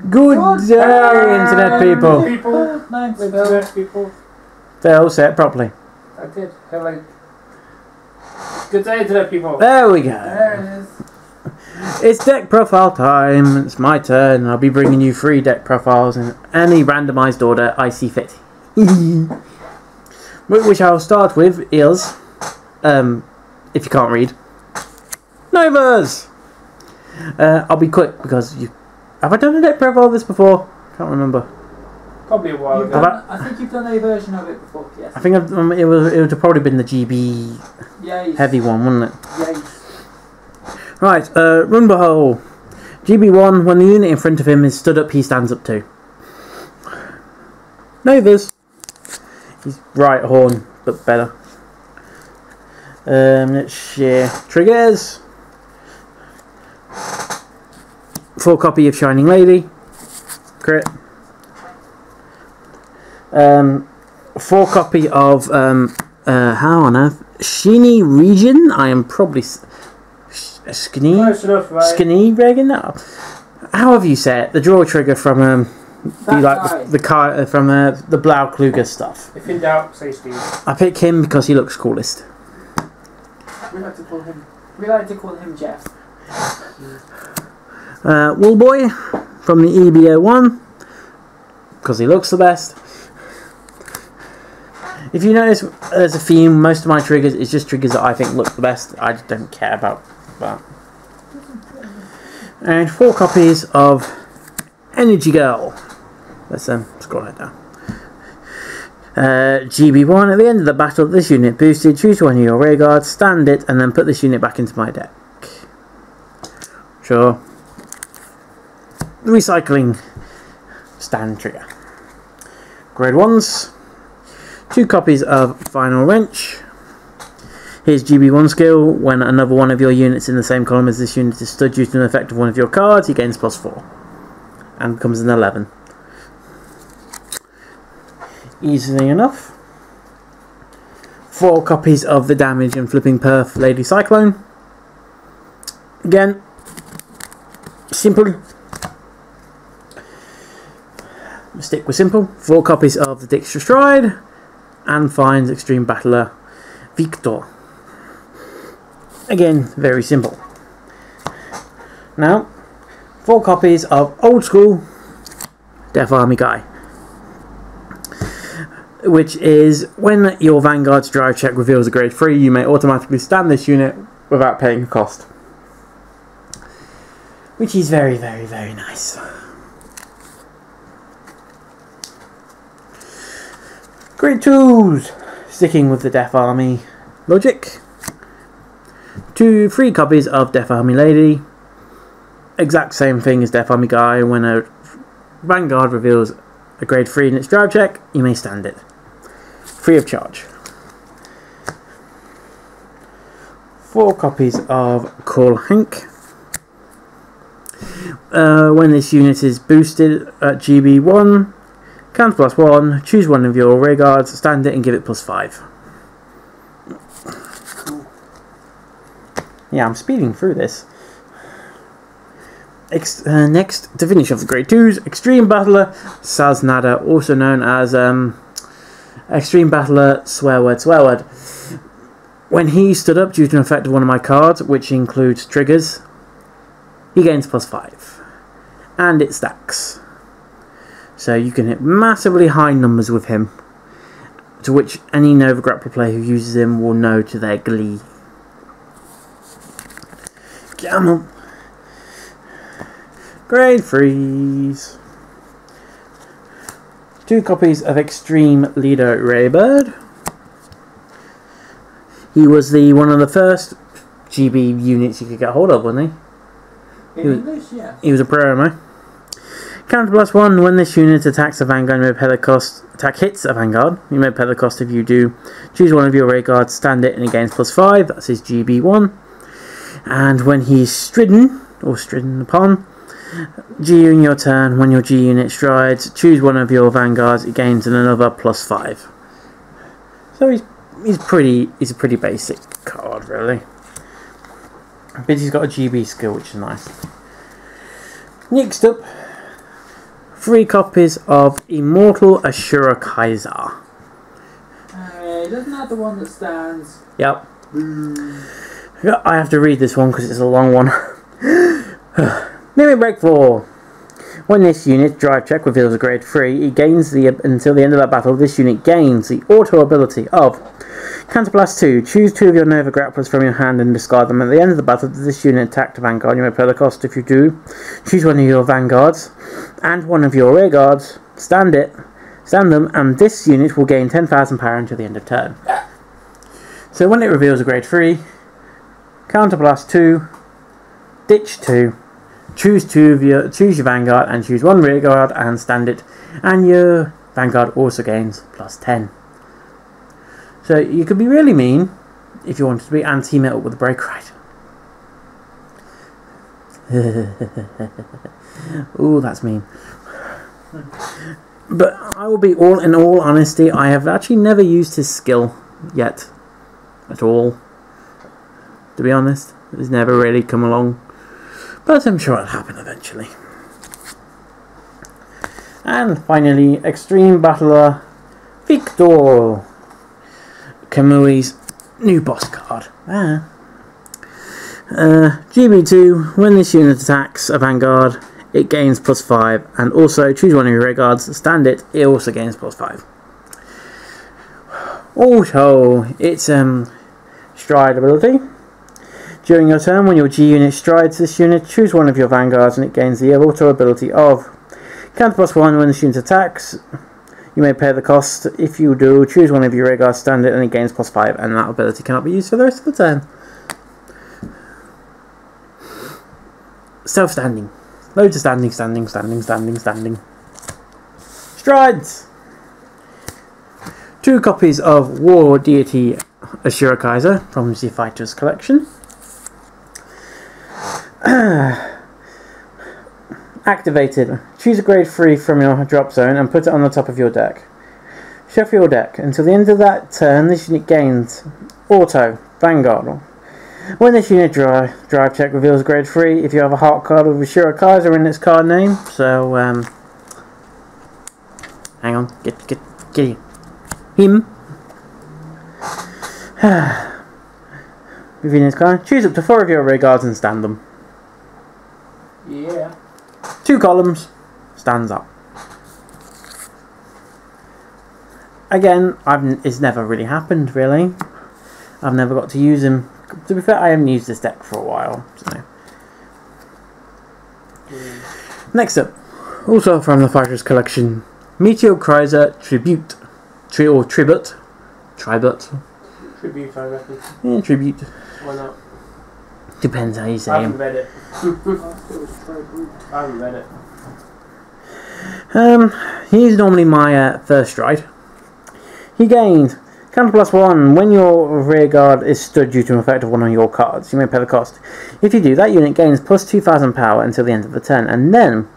Good day, internet people. Internet people. They're all set properly. I did. Hello. Good day, internet people. There we go. There it is. It's deck profile time. It's my turn. I'll be bringing you 3 deck profiles in any randomised order I see fit. Which I'll start with is, if you can't read, Novas. I'll be quick because have I done a deck profile of this before? Can't remember. Probably a while ago. I think you've done a version of it before. Yes. I think it would have probably been the GB heavy one, wouldn't it? Yes. Right, Rumble GB1, when the unit in front of him is stood up, he stands up too. Novas. He's right horn, but better. Let's share triggers. 4 copy of Shining Lady. Crit. 4 copy of how on earth? Shiny Region. I am probably Skinny. Close enough, right? Skinny Regan. No. How have you said it? The draw trigger from the Blau Kluger stuff. If in doubt, say Steve. I pick him because he looks coolest. We like to call him Jeff. Woolboy from the EBO one because he looks the best. If you notice, there's a theme. Most of my triggers is just triggers that I think look the best. I just don't care about that. And 4 copies of Energy Girl. Let's scroll that down. GB1, at the end of the battle, this unit boosted. Choose one of your rear guards, stand it, and then put this unit back into my deck. Sure. Recycling stand trigger. Grade 1s. 2 copies of Final Wrench. Here's GB1 skill. When another one of your units in the same column as this unit is stood due to an effect of one of your cards, he gains +4. And becomes an 11. Easily enough. 4 copies of the damage and flipping perf Lady Cyclone. Again, simple. Stick with simple. 4 copies of the Dexter Stride. And finds Extreme Battler Victor. Again, very simple. Now, 4 copies of Old School Death Army Guy. Which is, when your Vanguard's drive check reveals a grade 3, you may automatically stand this unit without paying a cost. Which is very, very, very nice. Grade 2s, sticking with the Death Army logic. 3 copies of Death Army Lady. Exact same thing as Death Army Guy. When a Vanguard reveals a grade 3 in its drive check, you may stand it. Free of charge. 4 copies of Call Hank. When this unit is boosted at GB1, count +1, choose one of your rear guards, stand it and give it +5. Yeah, I'm speeding through this. Next, to finish off the grade 2s, Extreme Battler Saznada, also known as Extreme Battler Swearword. When he stood up due to an effect of one of my cards, which includes triggers, he gains +5. And it stacks. So you can hit massively high numbers with him, to which any Nova Grappler player who uses him will know to their glee. Come on. Grade 3s. 2 copies of Extreme Leader Raybird. He was one of the first GB units you could get hold of, wasn't he? In English, yeah. He was a promo. Counter +1, when this unit attacks a Vanguard, you may pay the cost. Attack hits a Vanguard, you may pay the cost if you do. Choose one of your rear guards, stand it, and he gains +5. That's his GB1. And when he's stridden, or stridden upon, during your turn, when your G unit strides, choose one of your Vanguards, it gains another +5. So he's a pretty basic card, really. But he's got a GB skill, which is nice. Next up, 3 copies of Immortal Ashura Kaiser. Isn't that the one that stands? Yep. I have to read this one because it's a long one. Limit Break 4. When this unit drive check reveals a grade 3, it gains until the end of that battle, this unit gains the auto ability of Counterblast 2. Choose 2 of your Nova Grapplers from your hand and discard them. At the end of the battle, this unit attack to Vanguard. You may pay the cost. If you do, choose one of your Vanguards and one of your Rear Guards. Stand them, and this unit will gain 10,000 power until the end of turn. So when it reveals a grade 3, Counterblast 2, ditch 2, choose your Vanguard and choose one Rear Guard and stand it, and your Vanguard also gains plus 10. So you could be really mean if you wanted to be, and team it up with a Break Right. Ooh, that's mean. But I will be in all honesty, I have actually never used his skill yet. At all. To be honest. It's never really come along. But I'm sure it'll happen eventually. And finally, Extreme Battler Victor. Kamui's new boss card. GB2, when this unit attacks a Vanguard, it gains plus 5, and also choose one of your Rear Guards, stand it also gains plus 5. Also, it's stride ability. During your turn, when your G unit strides this unit, choose one of your Vanguards and it gains the auto ability of Counter plus 1 when this unit attacks. You may pay the cost. If you do, choose one of your Rear Guards, stand it, and it gains plus 5, and that ability cannot be used for the rest of the turn. Self-standing. Loads of standing. Strides! 2 copies of War Deity Ashura Kaiser from the Fighters collection. Activated. Choose a grade 3 from your drop zone and put it on the top of your deck. Shuffle your deck. Until the end of that turn, this unit gains Auto Vanguard. When this unit drive check reveals grade 3, if you have a heart card with Ashura Kaiser in its card name, so hang on, get him. Within his card, choose up to 4 of your Rear Guards and stand them. Yeah. 2 columns, stands up. Again, it's never really happened, really. I've never got to use him. To be fair, I haven't used this deck for a while. So. Next up, also from the Fighters collection, Mk2 Tribute. Tribute, I reckon. Yeah, Tribute. Why not? Depends how you say I him. haven't read it. I haven't read it. He's normally my first stride. He gained Counter plus 1 when your Rear Guard is stood due to an effect of one of your cards. You may pay the cost. If you do, that unit gains plus 2,000 power until the end of the turn, and then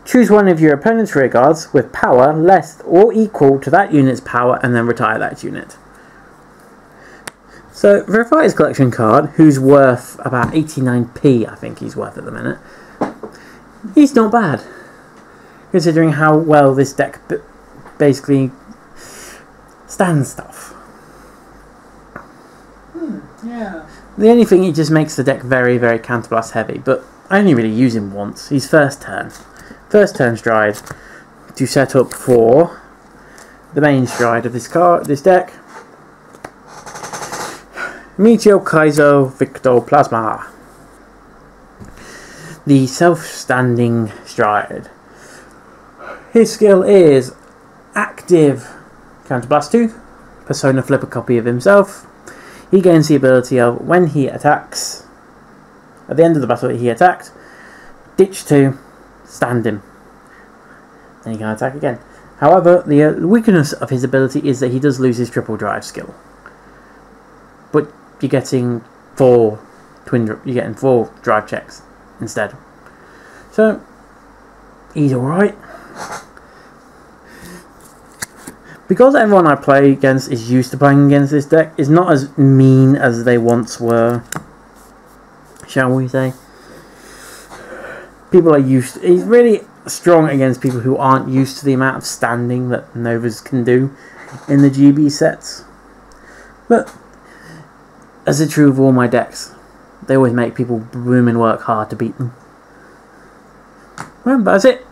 choose one of your opponent's Rear Guards with power less or equal to that unit's power, and then retire that unit. So, for a Fighters Collection card, who's worth about 89p, I think he's worth at the minute, he's not bad, considering how well this deck basically stands stuff. Yeah. The only thing, it just makes the deck very, very counterblast heavy, but I only really use him once. He's first turn stride to set up for the main stride of this deck. Mk2 Victor Plasma. The self-standing stride. His skill is active Counterblast 2. Persona flip a copy of himself. He gains the ability of when he attacks. At the end of the battle he attacked. Ditch 2. Stand him. Then he can attack again. However, the weakness of his ability is that he does lose his triple drive skill. But you're getting 4 drive checks instead. So he's alright. Because everyone I play against is used to playing against this deck, is not as mean as they once were, shall we say. People are used to, strong against people who aren't used to the amount of standing that Novas can do in the GB sets. But as is true of all my decks, they always make people boom and work hard to beat them. Well, that's it.